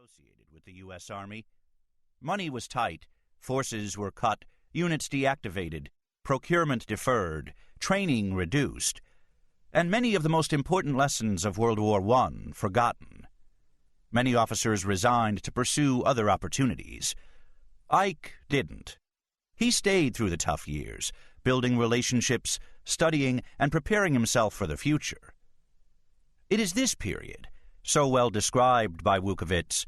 associated with the U.S. Army. Money was tight, forces were cut, units deactivated, procurement deferred, training reduced, and many of the most important lessons of World War I forgotten. Many officers resigned to pursue other opportunities. Ike didn't. He stayed through the tough years, building relationships, studying, and preparing himself for the future. It is this period, so well described by Wukovits,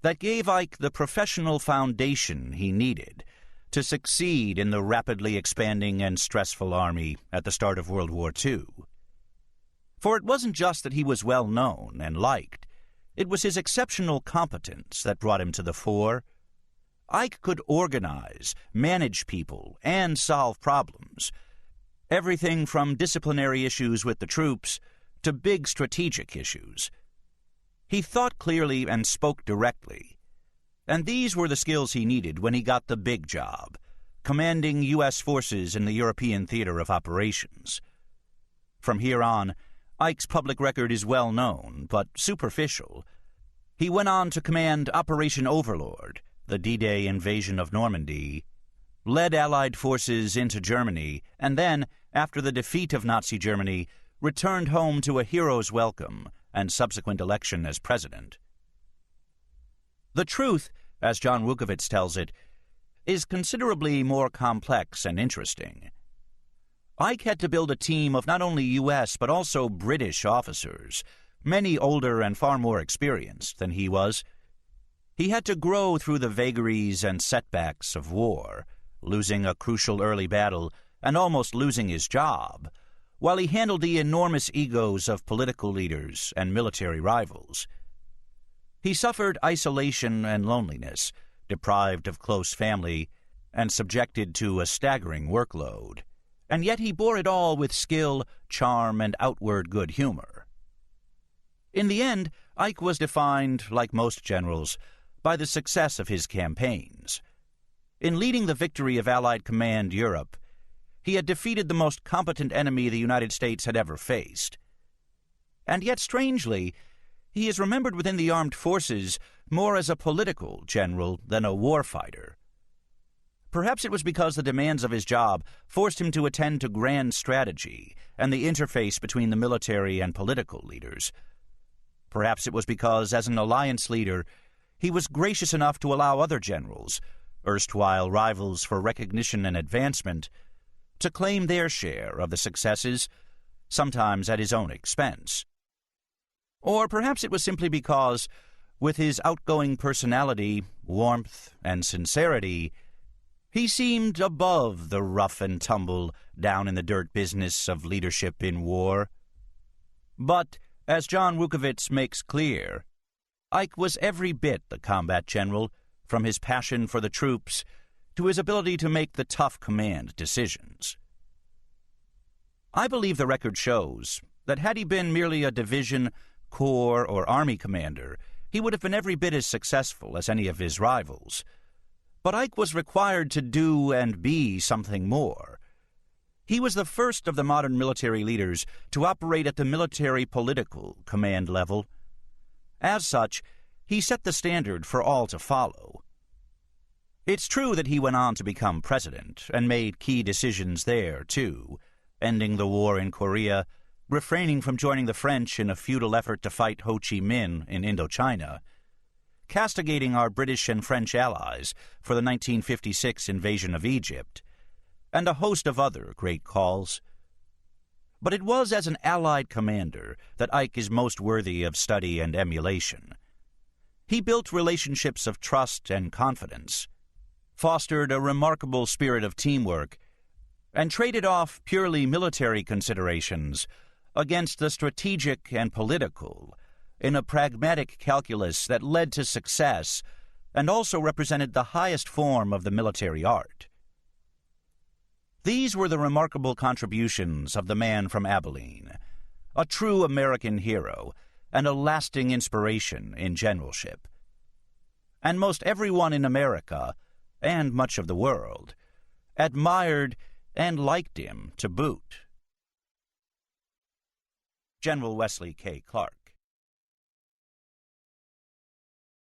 that gave Ike the professional foundation he needed to succeed in the rapidly expanding and stressful Army at the start of World War II. For it wasn't just that he was well known and liked, it was his exceptional competence that brought him to the fore. Ike could organize, manage people, and solve problems. Everything from disciplinary issues with the troops to big strategic issues. He thought clearly and spoke directly, and these were the skills he needed when he got the big job, commanding U.S. forces in the European theater of operations. From here on, Ike's public record is well known, but superficial. He went on to command Operation Overlord, the D-Day invasion of Normandy, led Allied forces into Germany, and then, after the defeat of Nazi Germany, returned home to a hero's welcome and subsequent election as president. The truth, as John Wukovits tells it, is considerably more complex and interesting. Ike had to build a team of not only U.S. but also British officers, many older and far more experienced than he was. He had to grow through the vagaries and setbacks of war, losing a crucial early battle and almost losing his job, while he handled the enormous egos of political leaders and military rivals. He suffered isolation and loneliness, deprived of close family, and subjected to a staggering workload. And yet he bore it all with skill, charm, and outward good humor. In the end, Ike was defined, like most generals, by the success of his campaigns. In leading the victory of Allied Command Europe, he had defeated the most competent enemy the United States had ever faced. And yet, strangely, he is remembered within the armed forces more as a political general than a warfighter. Perhaps it was because the demands of his job forced him to attend to grand strategy and the interface between the military and political leaders. Perhaps it was because, as an alliance leader, he was gracious enough to allow other generals, erstwhile rivals for recognition and advancement, to claim their share of the successes, sometimes at his own expense. Or perhaps it was simply because, with his outgoing personality, warmth, and sincerity, he seemed above the rough and tumble, down-in-the-dirt business of leadership in war. But, as John Wukovits makes clear, Ike was every bit the combat general, from his passion for the troops to his ability to make the tough command decisions. I believe the record shows that had he been merely a division, corps, or army commander, he would have been every bit as successful as any of his rivals. But Ike was required to do and be something more. He was the first of the modern military leaders to operate at the military-political command level. As such, he set the standard for all to follow. It's true that he went on to become president and made key decisions there, too, ending the war in Korea, refraining from joining the French in a futile effort to fight Ho Chi Minh in Indochina, castigating our British and French allies for the 1956 invasion of Egypt, and a host of other great calls. But it was as an Allied commander that Ike is most worthy of study and emulation. He built relationships of trust and confidence, fostered a remarkable spirit of teamwork, and traded off purely military considerations against the strategic and political in a pragmatic calculus that led to success and also represented the highest form of the military art. These were the remarkable contributions of the man from Abilene, a true American hero and a lasting inspiration in generalship. And most everyone in America, and much of the world, admired and liked him to boot. General Wesley K. Clark.